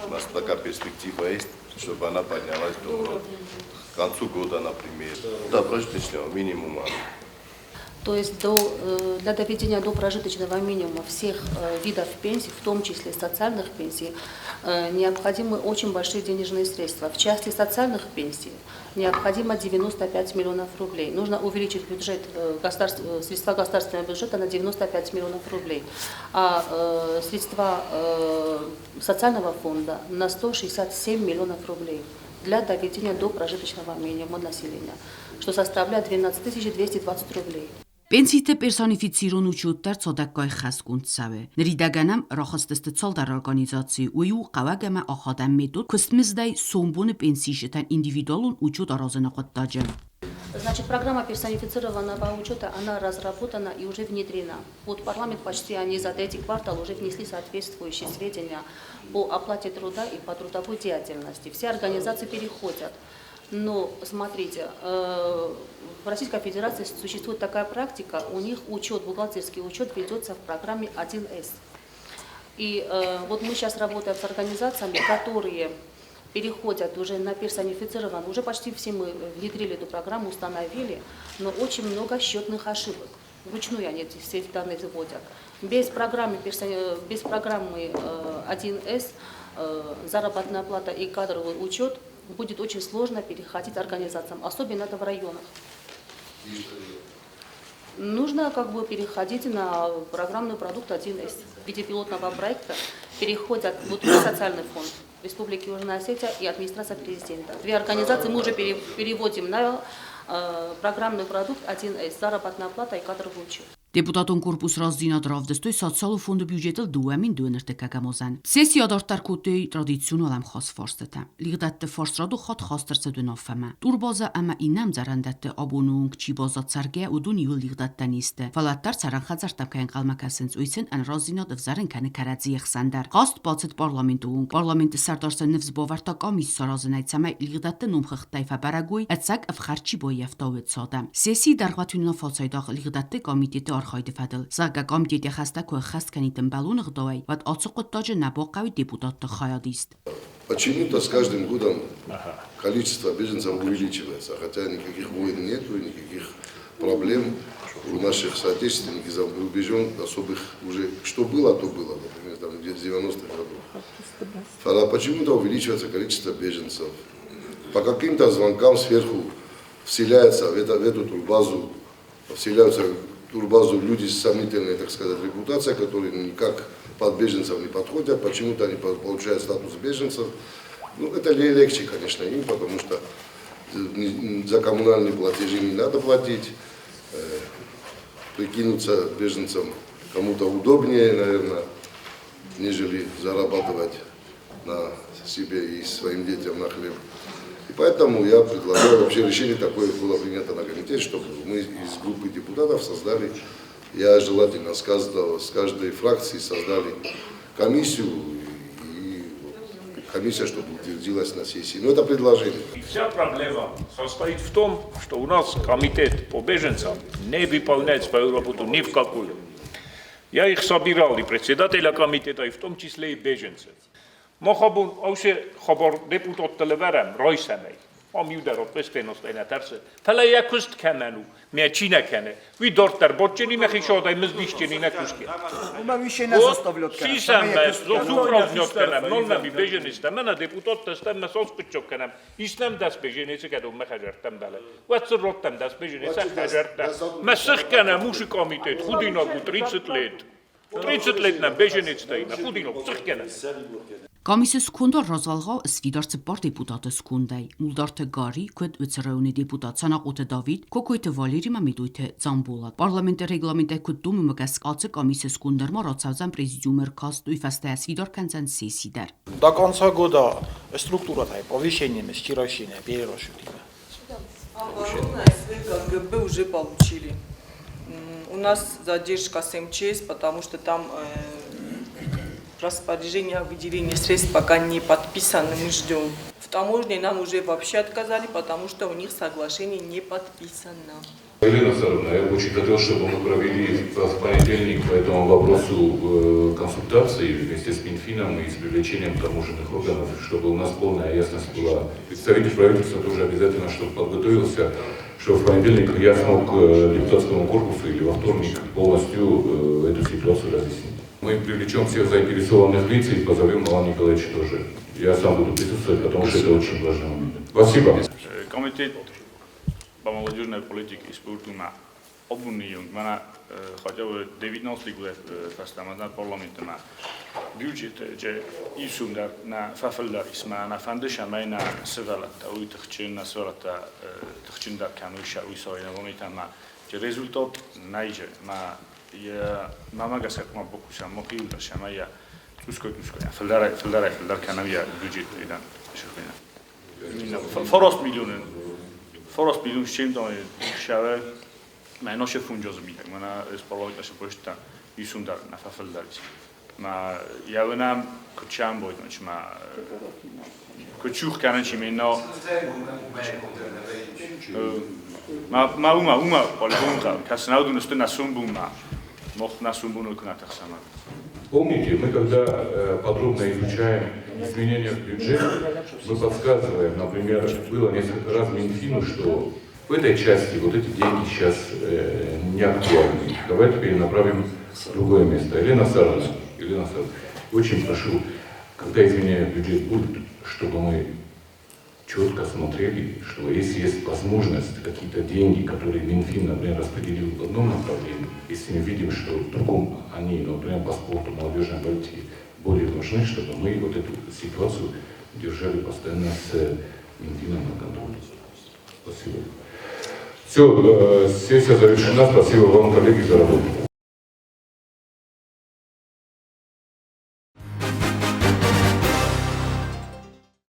Speaker 6: У нас такая перспектива есть, чтобы она поднялась к концу года, например, до прожиточного минимума.
Speaker 16: То есть для доведения до прожиточного минимума всех видов пенсий, в том числе социальных пенсий, необходимы очень большие денежные средства. В части социальных пенсий необходимо 95 миллионов рублей. Нужно увеличить бюджет, средства государственного бюджета на 95 миллионов рублей, а средства социального фонда на 167 миллионов рублей для доведения до прожиточного минимума населения, что составляет 12 220 рублей.
Speaker 1: Պենսիթը պերսոնիֆիցիրուն ուչուտտար ծոդակկայ խասկունցավե։ Նրիդագանամ ռախստստը ծոլդար օրգանիզացի ույու qavagama ախադամ метод кыстмыздай сомбуны пенсийшетан индивидуалун учут аразына qottaджы.
Speaker 16: Значит, программа персонифицированного учета, она разработана и уже внедрена. Вот парламент почти они за третий квартал уже внесли соответствующие сведения по оплате труда и по трудовой деятельности. Все организации переходят. Но, смотрите, в Российской Федерации существует такая практика, у них учет, бухгалтерский учет ведется в программе 1С. И вот мы сейчас работаем с организациями, которые переходят уже на персонифицированную, уже почти все мы внедрили эту программу, установили, но очень много счетных ошибок. Вручную они все эти данные вводят. Без программы 1С, заработная плата и кадровый учет, будет очень сложно переходить организациям, особенно это в районах. Нужно переходить на программный продукт 1С. В виде пилотного проекта переходят социальный фонд Республики Южная Осетия и администрация президента. Две организации мы уже переводим на программный продукт 1С, заработная плата и кадровый учет.
Speaker 1: Deputatun korpus razdinadrav destoj Sotsiale Fondu budgetel duemin dönerte kagamozan. Sesi adortar kutei tradițional am khas forstete. Ligdatte forsradu khat khastarse dönafema. Turbaza ama inam zarandette abonung çibazat sarge udun yul ligdatte niste. Falattar saran khazartab kain qalmakasens uysen an razdinad vzaren kane karadzi xsandar. Qast bacet parlamentung. Parlamenti sardarsa nefs bavarta qamis sarazınaytsama ligdatte numxhtayfa baraguy atsak afkharchi boyeftavet sadam. Sesi darghatunna falsaydaq ligdatte komiteti архайд фадл зага комитете хаста ко хаст канитен балун гдой вот отсуқут тоже набоқави депутат хаядист.
Speaker 5: Почему-то с каждым годом количество беженцев увеличивается, хотя никаких войн нету, никаких проблем у наших соотечественников за рубежом особых уже, что было, то было, например, там где-то в 90-х годах. А почему-то увеличивается количество беженцев. По каким-то звонкам сверху вселяется в эту турбазу, вселяются в турбазу люди с сомнительной, так сказать, репутацией, которые никак под беженцев не подходят, почему-то они получают статус беженцев. Ну, это легче, конечно, им, потому что за коммунальные платежи не надо платить. Прикинуться беженцам кому-то удобнее, наверное, нежели зарабатывать на себе и своим детям на хлеб. И поэтому я предлагаю, вообще решение такое было принято на комитете, чтобы мы из группы депутатов создали, я желательно с каждой фракции создали комиссию, и комиссия, чтобы утвердилась на сессии. Но это предложение.
Speaker 11: Вся проблема состоит в том, что у нас комитет по беженцам не выполняет свою работу ни в какую. Я их собирал, и председателя комитета, и в том числе и беженцев. Мохабун, ауше хабар депутат телеверем, ройсамей. Амюдарот пестеностайна тарсе. Фала якуст канану, мячина кане. Ви дортар бочени мехишодай мздишчени накушки.
Speaker 15: Ума више не заставлят канам.
Speaker 11: Сисам зуправнёт канам, нолнами бежениста, мена депутат тестем насоспичок канам. Иснам дас беженица каду мехажертам дале. Вацроттам дас беженица хажерта. Масых канам муши комитет, худиногу 30 лет. 30 лет на беженецтайна, худиног, цых канам.
Speaker 1: Комисия скундор развалга свидарце пар депутаты скундай. Мулдарте гари, куд уцерауни депутат санакуте Давид, кокуйте Валерий Мамедуйте Замбулат. Парламенте регламенте куд думи магас qace комисия скундер марацавзан президиумер каст уйфасте свидар канзан сесидер.
Speaker 15: До конца года структура-то повышение, стирощение, перерасчетение.
Speaker 12: ГБ уже получили. У нас задержка с МЧС, потому что там распоряжение о выделении средств пока не подписано, мы ждем. В таможне нам уже вообще отказали, потому что у них соглашение не подписано.
Speaker 13: Елена Саровна, я бы очень хотел, чтобы мы провели в понедельник по этому вопросу консультации вместе с Минфином и с привлечением таможенных органов, чтобы у нас полная ясность была. Представитель правительства тоже обязательно, чтобы подготовился, чтобы в понедельник я смог депутатскому корпусу или во вторник полностью эту ситуацию разъяснить. Мы привлечем всех заинтересованных лиц и позовем Ивана Николаевича тоже. Я сам буду присутствовать, потому что это очень важный момент. Спасибо.
Speaker 11: Комитет по молодежной политике и спорту на обвинению, меня хотя бы 19 лет представляет парламента на бюджет, че исундар на фафелдар исма на фандыша майна севалата, уйтхчин на севалата тхчиндар кануша уйсоина вонитама, че результат найже на я мама гасак ма бокуша мохилда шамая туской фелдар канавия бюджет идан шухина форост миллион чем-то шаве меноше фунджозми мана исполнитель шпошта исундар на фафелдарис ма явнам кучам будет ма кучух каначи мено ма ума полгонка каснауду стена сумбума
Speaker 13: Помните, мы когда подробно изучаем изменения в бюджет, мы подсказываем, например, было несколько раз Минфину, что в этой части вот эти деньги сейчас не актуальны. Давайте перенаправим в другое место. Елена Саровна, очень прошу, когда изменения в бюджет будут, чтобы мы четко смотрели, что если есть возможность, какие-то деньги, которые Минфин, например, распределил в одном направлении, если мы видим, что в другом они, например, по спорту, молодежной политике более важны, чтобы мы вот эту ситуацию держали постоянно с Минфином на контроле. Спасибо. Все, сессия завершена. Спасибо вам, коллеги, за работу.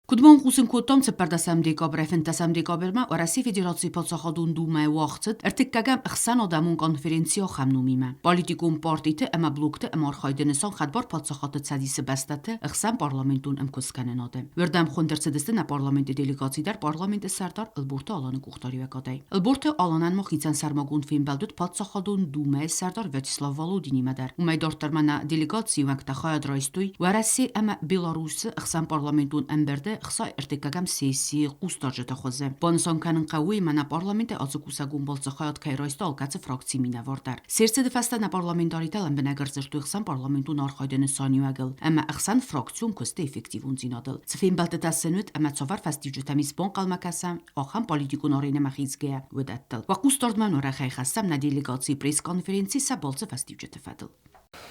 Speaker 1: Կուդման խուսն կոտոմ ծպարդասամ դեկաբրեֆն տասամ դեկաբրմա Ռասիա Ֆեդերացիի փոխախոդուն դումայ վախցտ արտիկագամ 20 օդամուն կոնֆերենցիո խամնումիմա Պոլիտիկում պարտիթը əmə բլոկտը əmարխայդենսան խadbar փոխախոդը ցադիսը բաստատը 20 պարլամենտուն ըմկուսկանենոդը Վերդամ խոնդերցդստը նա պարլամենտի դելեգացիդար պարլամենտը սարտար ըլբուրտը ալանը կուխտարիվակադայ Ըլբուրտը ալանան մոխիցան սարմագուն ֆիմբալդուտ փոխախոդուն դումայ սարտար Վյաչեսլավ Վոլոդինի մադար Ումայդորտարմանա դելեգացիա վակտախայադրայստույ Ռասիա əmə Բելարուսը 20 պարլամենտուն əmberdə Xsa irtikagam sesi qustarjata xoze. Bonson kanın qawi mana parlamente azıkusagum bolsaxayat kayraysta alqatı fraksi minavordar. Serse de fasta na parlamentaritalan benagrzertu xsan parlamentun arxaydeni saniuagel. Amma xsan fraksiyon koste effektivun zinadel. Tsfin baltatassenut amma tsovar fastijutamiz bon qalmakasam axam politikun orine maxizgeya vedattel. Wa qustardman ora xaysam na делегации пресс-конференции соболца фастижутефадел.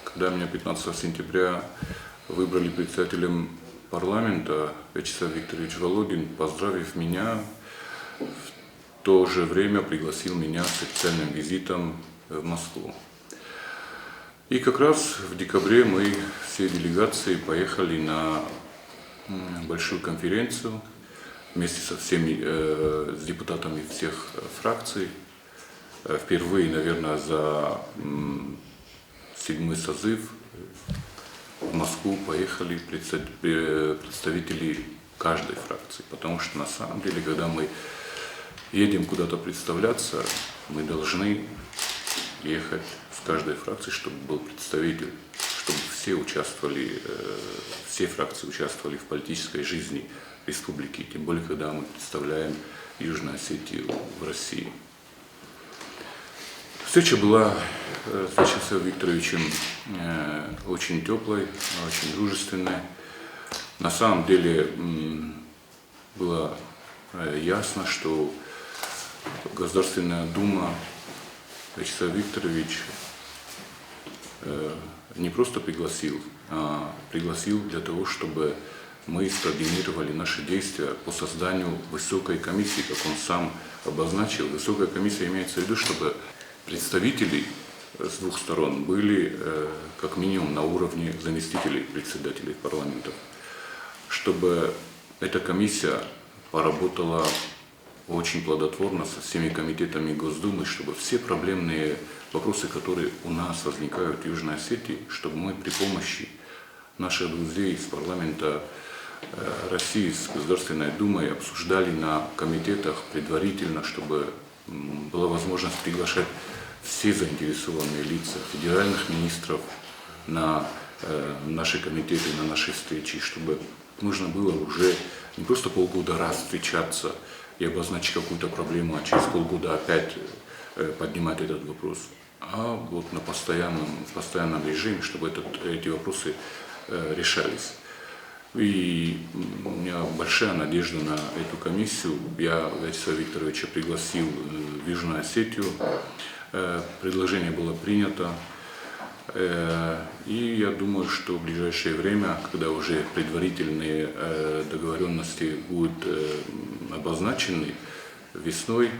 Speaker 13: Когда меня 15 сентября выбрали председателем парламента Вячеслав Викторович Володин, поздравив меня, в то же время пригласил меня с официальным визитом в Москву. И как раз в декабре мы всей делегацией поехали на большую конференцию вместе со всеми с депутатами всех фракций. Впервые, наверное, за 7-й созыв в Москву поехали представители каждой фракции, потому что на самом деле, когда мы едем куда-то представляться, мы должны ехать с каждой фракции, чтобы был представитель, чтобы все фракции участвовали в политической жизни республики, тем более, когда мы представляем Южную Осетию в России. Встреча была с Вячеславом Викторовичем очень теплой, очень дружественной. На самом деле было ясно, что Государственная Дума Вячеслав Викторович не просто пригласил, а пригласил для того, чтобы мы скоординировали наши действия по созданию высокой комиссии, как он сам обозначил. Высокая комиссия имеется в виду, чтобы представители с двух сторон были как минимум на уровне заместителей председателей парламентов, чтобы эта комиссия поработала очень плодотворно со всеми комитетами Госдумы, чтобы все проблемные вопросы, которые у нас возникают в Южной Осетии, чтобы мы при помощи наших друзей из парламента России, с Государственной Думой обсуждали на комитетах предварительно, чтобы была возможность приглашать все заинтересованные лица, федеральных министров на наши комитеты, на наши встречи, чтобы нужно было уже не просто полгода раз встречаться и обозначить какую-то проблему, а через полгода опять поднимать этот вопрос, а вот на постоянном режиме, чтобы эти вопросы решались. И у меня большая надежда на эту комиссию. Я Вячеслава Викторовича пригласил в Южную Осетию. Предложение было принято. И я думаю, что в ближайшее время, когда уже предварительные договоренности будут обозначены весной,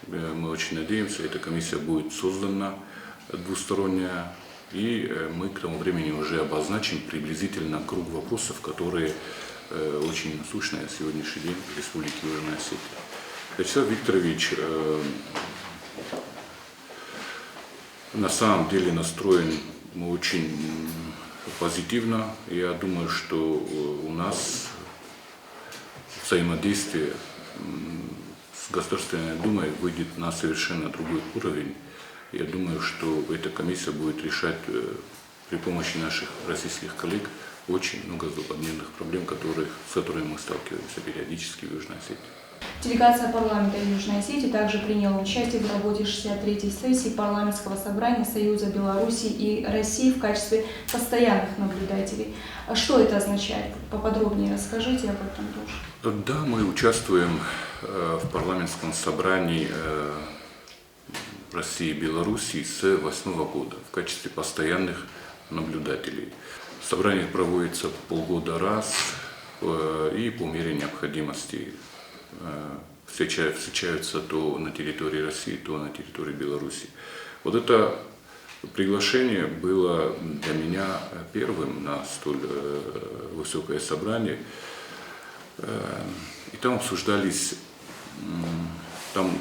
Speaker 13: мы очень надеемся, эта комиссия будет создана двусторонняя. И мы к тому времени уже обозначим приблизительно круг вопросов, которые очень насущные на сегодняшний день в Республике Южная Осетия. Вячеслав Викторович на самом деле настроен очень позитивно. Я думаю, что у нас взаимодействие с Государственной Думой выйдет на совершенно другой уровень. Я думаю, что эта комиссия будет решать при помощи наших российских коллег очень много злободневных проблем, с которыми мы сталкиваемся периодически в Южной Осетии.
Speaker 17: Делегация парламента Южной Осетии также приняла участие в работе 63-й сессии парламентского собрания Союза Беларуси и России в качестве постоянных наблюдателей. Что это означает? Поподробнее расскажите об этом тоже.
Speaker 13: Да, мы участвуем в парламентском собрании России и Беларуси с 2008 года в качестве постоянных наблюдателей. Собрание проводится полгода раз и по мере необходимости встречаются то на территории России, то на территории Беларуси. Вот это приглашение было для меня первым на столь высокое собрание. И там обсуждались, там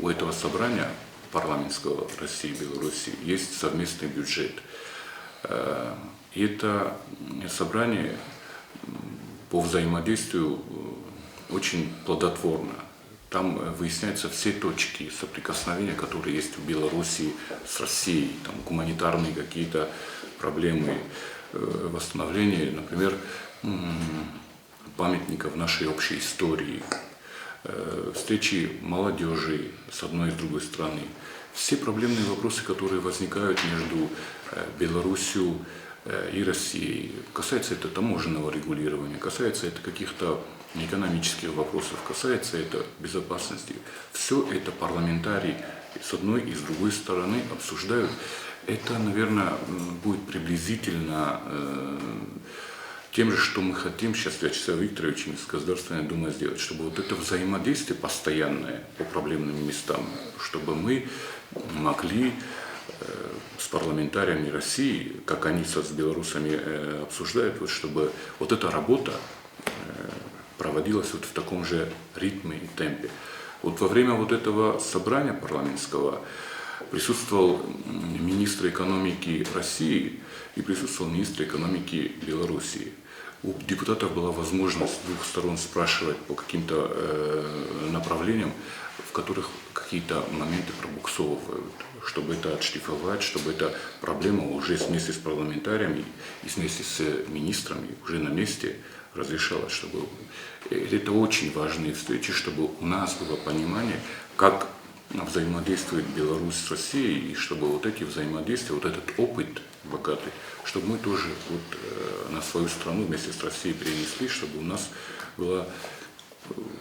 Speaker 13: у этого собрания парламентского России и Беларуси есть совместный бюджет. И это собрание по взаимодействию очень плодотворно. Там выясняются все точки соприкосновения, которые есть в Беларуси с Россией, там гуманитарные какие-то проблемы, восстановление, например, памятников нашей общей истории, встречи молодежи с одной и с другой стороны. Все проблемные вопросы, которые возникают между Беларусью и Россией. Касается это таможенного регулирования, касается это каких-то экономических вопросов, касается это безопасности. Все это парламентарии с одной и с другой стороны обсуждают. Это, наверное, будет приблизительно тем же, что мы хотим сейчас Вячеслав Викторович с Государственной Думой сделать, чтобы вот это взаимодействие постоянное по проблемным местам, чтобы мы могли с парламентариями России, как они с белорусами обсуждают, вот, чтобы вот эта работа проводилась вот в таком же ритме и темпе. Вот во время вот этого собрания парламентского присутствовал министр экономики России и присутствовал министр экономики Белоруссии. У депутатов была возможность с двух сторон спрашивать по каким-то направлениям, в которых какие-то моменты пробуксовывают, чтобы это отшлифовать, чтобы эта проблема уже вместе с парламентариями и вместе с министрами уже на месте разрешалась, чтобы это очень важные встречи, чтобы у нас было понимание, как взаимодействует Беларусь с Россией, и чтобы вот эти взаимодействия, вот этот опыт богатый, чтобы мы тоже вот на свою страну вместе с Россией перенесли, чтобы у нас была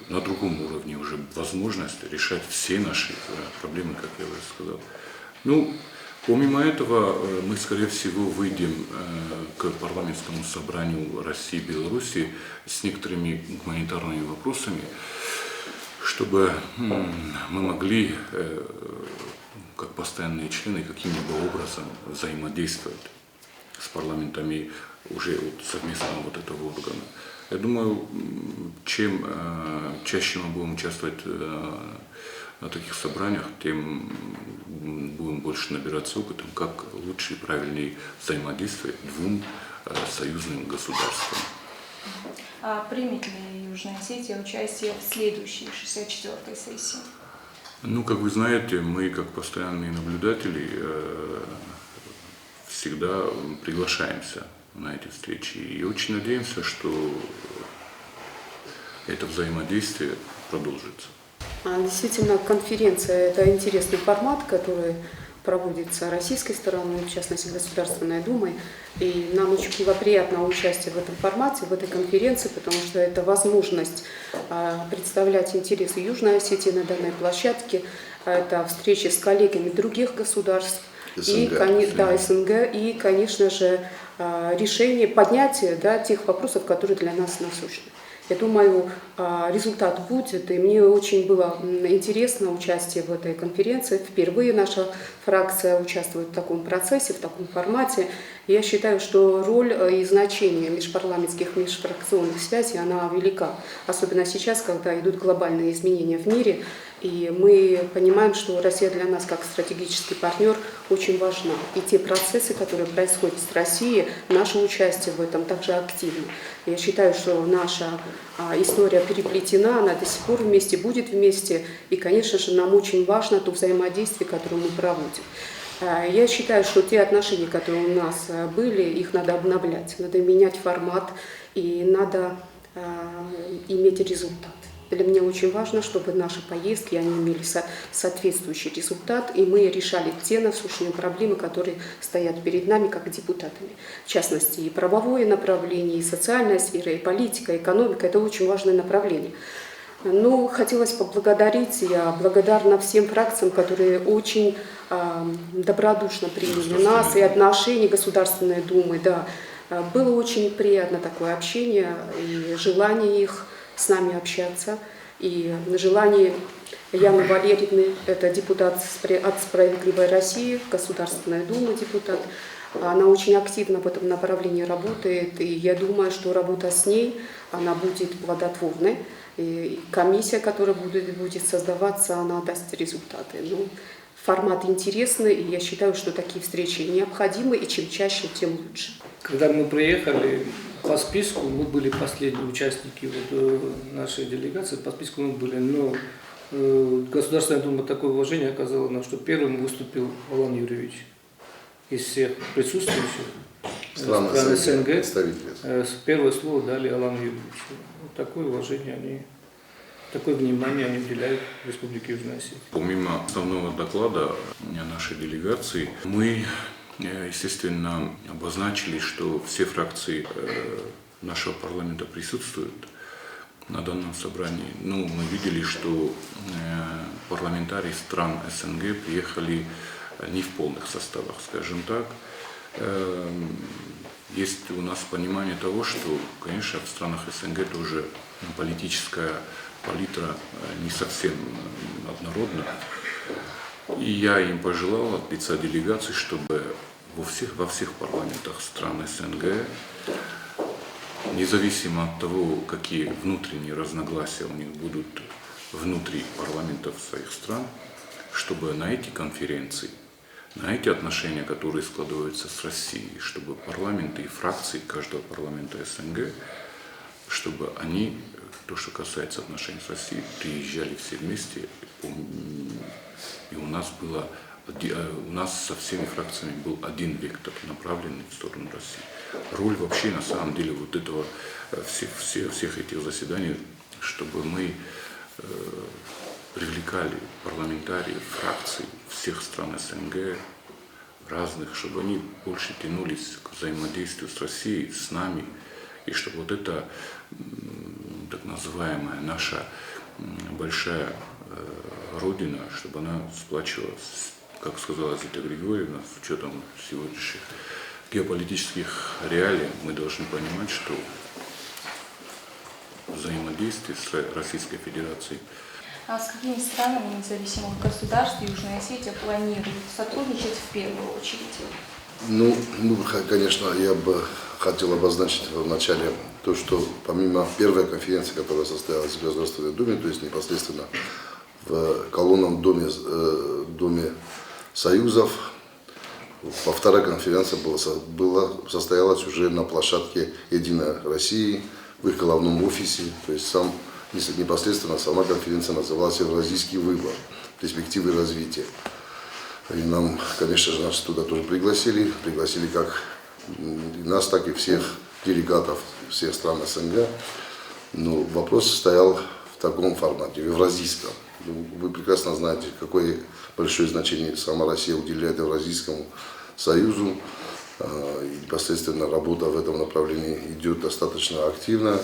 Speaker 13: на другом уровне уже возможность решать все наши проблемы, как я уже сказал. Ну, помимо этого, мы, скорее всего, выйдем к парламентскому собранию России и Беларуси с некоторыми гуманитарными вопросами, чтобы мы могли, как постоянные члены, каким-либо образом взаимодействовать с парламентами уже вот совместного вот этого органа. Я думаю, чем чаще мы будем участвовать на таких собраниях, тем будем больше набираться опытом, как лучше и правильнее взаимодействовать двум союзным государствам.
Speaker 17: А примет ли Южная Осетия участие в следующей 64-й сессии?
Speaker 13: Ну, как вы знаете, мы, как постоянные наблюдатели, всегда приглашаемся на эти встречи. И очень надеемся, что это взаимодействие продолжится.
Speaker 18: Действительно, конференция – это интересный формат, который проводится российской стороной, в частности, Государственной Думой. И нам очень было приятно участие в этом формате, в этой конференции, потому что это возможность представлять интересы Южной Осетии на данной площадке. Это встречи с коллегами других государств, СНГ, и, конечно же, решение, поднятие тех вопросов, которые для нас насущны. Я думаю, результат будет, и мне очень было интересно участие в этой конференции. Впервые наша фракция участвует в таком процессе, в таком формате. Я считаю, что роль и значение межпарламентских, межфракционных связей, она велика. Особенно сейчас, когда идут глобальные изменения в мире, и мы понимаем, что Россия для нас как стратегический партнер очень важна. И те процессы, которые происходят с Россией, наше участие в этом также активно. Я считаю, что наша история переплетена, она до сих пор вместе, будет вместе. И, конечно же, нам очень важно то взаимодействие, которое мы проводим. Я считаю, что те отношения, которые у нас были, их надо обновлять. Надо менять формат и надо иметь результат. Для меня очень важно, чтобы наши поездки они имели соответствующий результат, и мы решали те насущные проблемы, которые стоят перед нами как депутатами. В частности, и правовое направление, и социальная сфера, и политика, и экономика – это очень важное направление. Ну, хотелось поблагодарить, я благодарна всем фракциям, которые очень добродушно приняли нас, и отношения Государственной Думы. Да. Было очень приятно такое общение, и желание их с нами общаться. И на желание Яны Валерьевны, это депутат от «Справедливой России», Государственная Дума депутат, она очень активно в этом направлении работает, и я думаю, что работа с ней, она будет плодотворной. И комиссия, которая будет создаваться, она даст результаты. Ну, формат интересный, и я считаю, что такие встречи необходимы, и чем чаще, тем лучше.
Speaker 19: Когда мы приехали по списку, мы были последние участники нашей делегации, по списку мы были, но Государственная Дума такое уважение оказала нам, что первым выступил Алан Юрьевич из всех присутствующих стран СНГ. Первое слово дали Алану Юрьевичу. Такое уважение такое внимание они уделяют Республике Южная Осетия.
Speaker 13: Помимо основного доклада нашей делегации, мы, естественно, обозначили, что все фракции нашего парламента присутствуют на данном собрании. Ну, мы видели, что парламентарии стран СНГ приехали не в полных составах, скажем так. Есть у нас понимание того, что, конечно, в странах СНГ тоже политическая палитра не совсем однородна. И я им пожелал от лица делегации, чтобы во всех парламентах стран СНГ, независимо от того, какие внутренние разногласия у них будут внутри парламентов своих стран, чтобы на эти конференции, на эти отношения, которые складываются с Россией, чтобы парламенты и фракции каждого парламента СНГ, чтобы они, то, что касается отношений с Россией, приезжали все вместе, и у нас со всеми фракциями был один вектор, направленный в сторону России. Роль вообще, на самом деле, вот этого, всех этих заседаний, чтобы мы привлекали парламентариев, фракций всех стран СНГ, разных, чтобы они больше тянулись к взаимодействию с Россией, с нами, и чтобы вот эта так называемая наша большая Родина, чтобы она сплачивалась, как сказала Зита Григорьевна, с учетом сегодняшних геополитических реалий, мы должны понимать, что взаимодействие с Российской Федерацией.
Speaker 17: А с какими странами независимых государств Южная Осетия планирует сотрудничать в первую очередь?
Speaker 5: Ну, конечно, я бы хотел обозначить в начале то, что помимо первой конференции, которая состоялась в Государственной Думе, то есть непосредственно в колонном доме Союзов, во второй конференции состоялась уже на площадке «Единой России» в их головном офисе, то есть непосредственно сама конференция называлась «Евразийский выбор. Перспективы развития». И нам, конечно же, нас туда тоже пригласили как и нас, так и всех делегатов всех стран СНГ. Но вопрос стоял в таком формате, в евразийском. Вы прекрасно знаете, какое большое значение сама Россия уделяет Евразийскому Союзу. И непосредственно работа в этом направлении идет достаточно активно.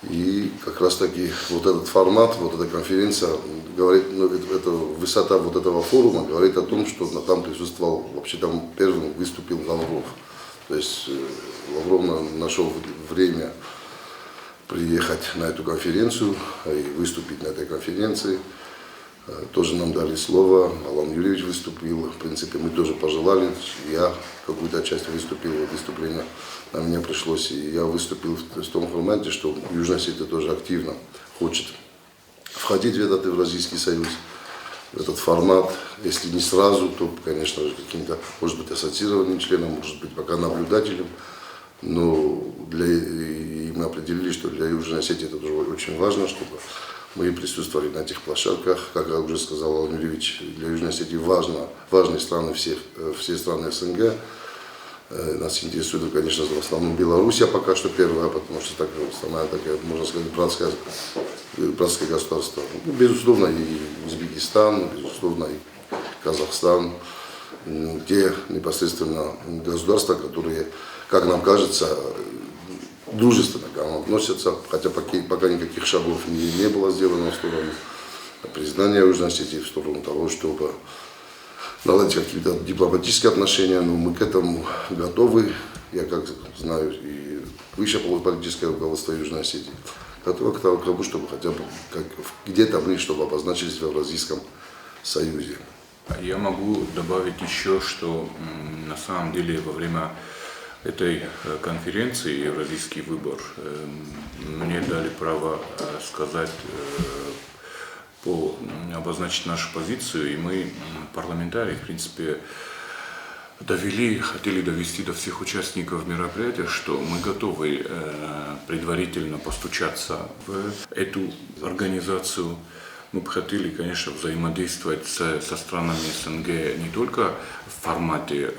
Speaker 5: И как раз таки вот этот формат, вот эта конференция, говорит, это высота вот этого форума говорит о том, что там присутствовал, вообще там первым выступил Лавров. То есть Лавров нашел время приехать на эту конференцию и выступить на этой конференции. Тоже нам дали слово, Алан Юрьевич выступил, в принципе мы тоже пожелали, я какую-то часть выступил, выступление на меня пришлось, и я выступил в том формате, что Южная Осетия тоже активно хочет входить в этот Евразийский союз, в этот формат, если не сразу, то, конечно же, каким-то, может быть, ассоциированным членом, может быть, пока наблюдателем, но и мы определили, что для Южной Осетии это тоже очень важно, чтобы мы присутствовали на этих площадках. Как я уже сказал, Алан Юрьевич, для Южной Осетии важны страны все страны СНГ. Нас интересует, конечно, в основном Белоруссия пока что первая, потому что самое такое, можно сказать, братское государство. Безусловно, и Узбекистан, безусловно, и Казахстан, те непосредственно государства, которые, как нам кажется, дружественно к нам относятся, хотя пока никаких шагов не было сделано в сторону признания Южной Осетии, в сторону того, чтобы наладить какие-то дипломатические отношения, но мы к этому готовы. Я, как знаю, и высшее политическое руководство Южной Осетии готовы к тому, чтобы хотя бы где-то мы, чтобы обозначились в Евразийском Союзе.
Speaker 13: Я могу добавить еще, что на самом деле во время этой конференции «Евразийский выбор» мне дали право сказать, обозначить нашу позицию, и мы, парламентарии, в принципе, хотели довести до всех участников мероприятия, что мы готовы предварительно постучаться в эту организацию. Мы бы хотели, конечно, взаимодействовать со странами СНГ не только в формате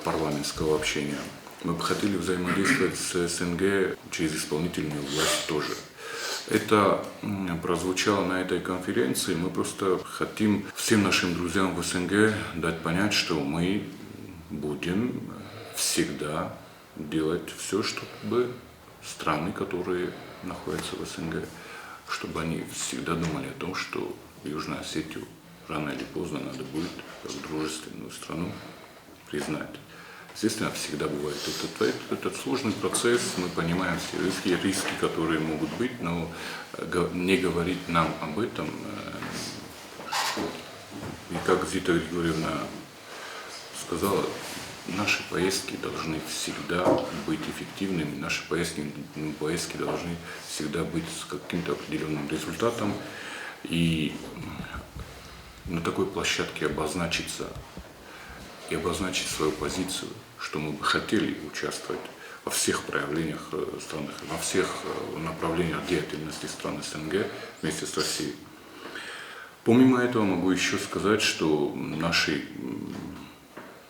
Speaker 13: парламентского общения. Мы бы хотели взаимодействовать с СНГ через исполнительную власть тоже. Это прозвучало на этой конференции. Мы просто хотим всем нашим друзьям в СНГ дать понять, что мы будем всегда делать все, чтобы страны, которые находятся в СНГ, чтобы они всегда думали о том, что Южную Осетию рано или поздно надо будет как дружественную страну признать. Естественно, всегда бывает этот сложный процесс, мы понимаем все риски, которые могут быть, но не говорить нам об этом, и как Зита Григорьевна сказала, наши поездки должны всегда быть эффективными, наши поездки должны всегда быть с каким-то определенным результатом, и на такой площадке обозначиться и обозначить свою позицию, что мы бы хотели участвовать во всех проявлениях стран, во всех направлениях деятельности стран СНГ вместе с Россией. Помимо этого могу еще сказать, что наши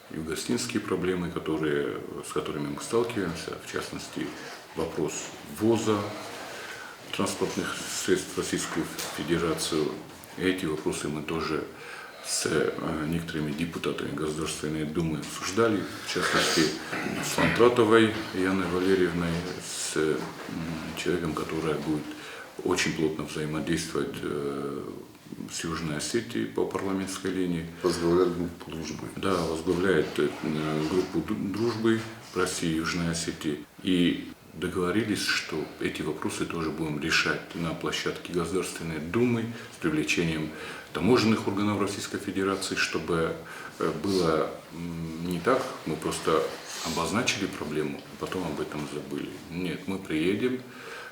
Speaker 13: югославские проблемы, с которыми мы сталкиваемся, в частности, вопрос ввоза транспортных средств в Российскую Федерацию, эти вопросы мы тоже с некоторыми депутатами Государственной Думы обсуждали, в частности, с Лантратовой Яной Валерьевной, с человеком, который будет очень плотно взаимодействовать с Южной Осетией по парламентской линии.
Speaker 5: Возглавляет группу дружбы.
Speaker 13: Да, возглавляет группу дружбы России и Южной Осетии. И договорились, что эти вопросы тоже будем решать на площадке Государственной Думы с привлечением таможенных органов Российской Федерации, чтобы было не так, мы просто обозначили проблему, а потом об этом забыли. Нет, мы приедем,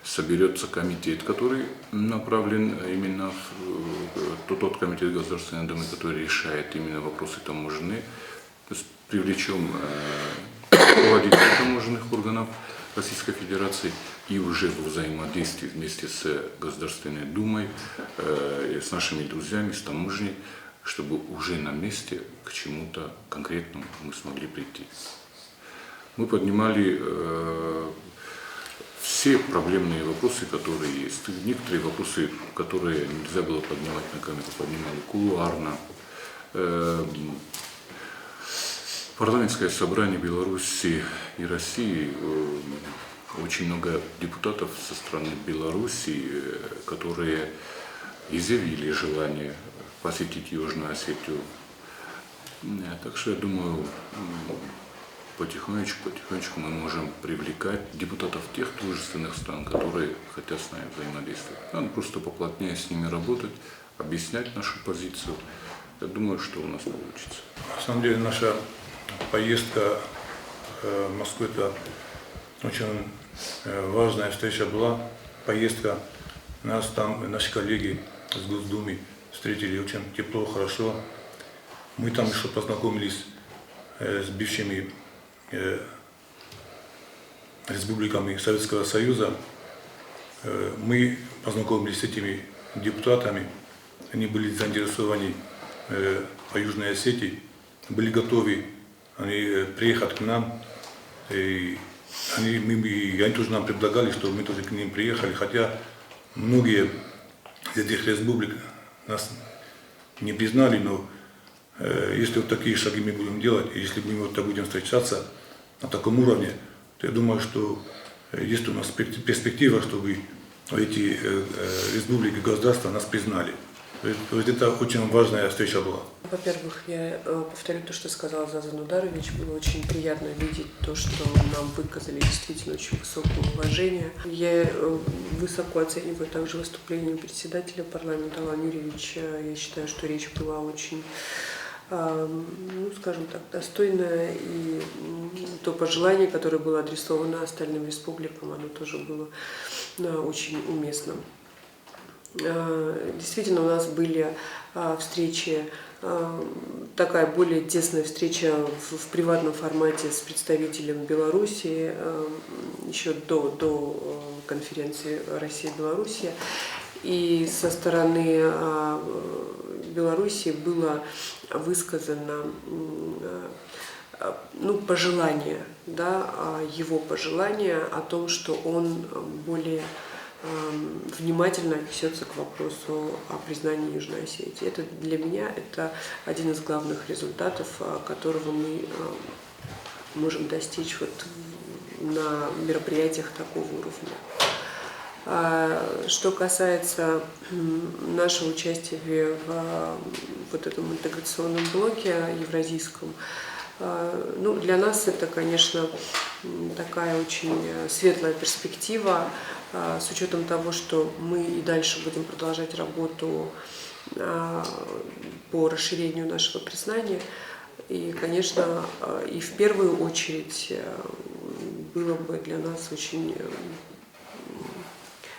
Speaker 13: соберется комитет, который направлен именно в тот комитет Государственной Думы, который решает именно вопросы таможенные, привлечем руководителей таможенных органов Российской Федерации и уже в взаимодействии вместе с Государственной Думой, с нашими друзьями, с таможней, чтобы уже на месте к чему-то конкретному мы смогли прийти. Мы поднимали все проблемные вопросы, которые есть. Некоторые вопросы, которые нельзя было поднимать на камеру, поднимали кулуарно. Парламентское собрание Беларуси и России, очень много депутатов со стороны Беларуси, которые изъявили желание посетить Южную Осетию. Так что я думаю, потихонечку мы можем привлекать депутатов тех дружественных стран, которые хотят с нами взаимодействовать. Надо просто поплотнее с ними работать, объяснять нашу позицию. Я думаю, что у нас получится.
Speaker 9: На самом деле наша поездка в Москву — это очень важная встреча была. Поездка, нас там, наши коллеги с Госдумы встретили очень тепло, хорошо. Мы там еще познакомились с бывшими республиками Советского Союза. Мы познакомились с этими депутатами. Они были заинтересованы по Южной Осетии, были готовы приехать к нам. И они тоже нам предлагали, что мы тоже к ним приехали, хотя многие из этих республик нас не признали, но если вот такие шаги мы будем делать, и если мы вот так будем встречаться на таком уровне, то я думаю, что есть у нас перспектива, чтобы эти республики, государства нас признали. Вот это очень важная встреча была.
Speaker 2: Во-первых, я повторю то, что сказал Зазан Ударович. Было очень приятно видеть то, что нам выказали действительно очень высокое уважение. Я высоко оцениваю также выступление председателя парламента Алана Юрьевича. Я считаю, что речь была очень, ну, скажем так, достойная, и то пожелание, которое было адресовано остальным республикам, оно тоже было очень уместным. Действительно, у нас были встречи, такая более тесная встреча в приватном формате с представителем Беларуси еще до конференции Россия-Белоруссия. И со стороны Беларуси было высказано пожелание, да, его пожелание о том, что он более внимательно отнесется к вопросу о признании Южной Осетии. Это для меня это один из главных результатов, которого мы можем достичь вот на мероприятиях такого уровня. Что касается нашего участия в вот этом интеграционном блоке евразийском, ну, для нас это, конечно, такая очень светлая перспектива, с учетом того, что мы и дальше будем продолжать работу по расширению нашего признания. И, конечно, и в первую очередь было бы для нас очень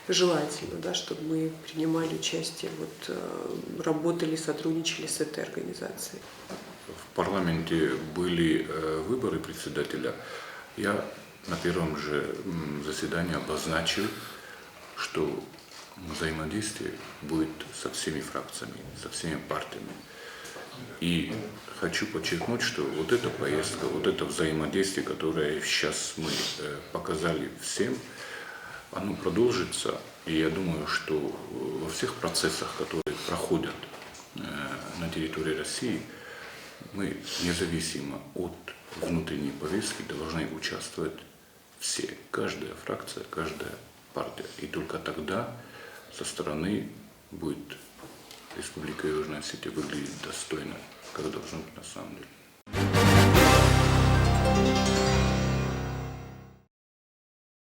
Speaker 2: желательно, да, чтобы мы принимали участие, вот, работали, сотрудничали с этой организацией.
Speaker 13: В парламенте были выборы председателя. Я на первом же заседании обозначил, что взаимодействие будет со всеми фракциями, со всеми партиями. И хочу подчеркнуть, что вот эта поездка, вот это взаимодействие, которое сейчас мы показали всем, оно продолжится. И я думаю, что во всех процессах, которые проходят на территории России, мы независимо от внутренней повестки должны участвовать все, каждая фракция, каждая партия. И только тогда со стороны будет Республика Южная Осетия выглядеть достойно, как должно быть на самом деле.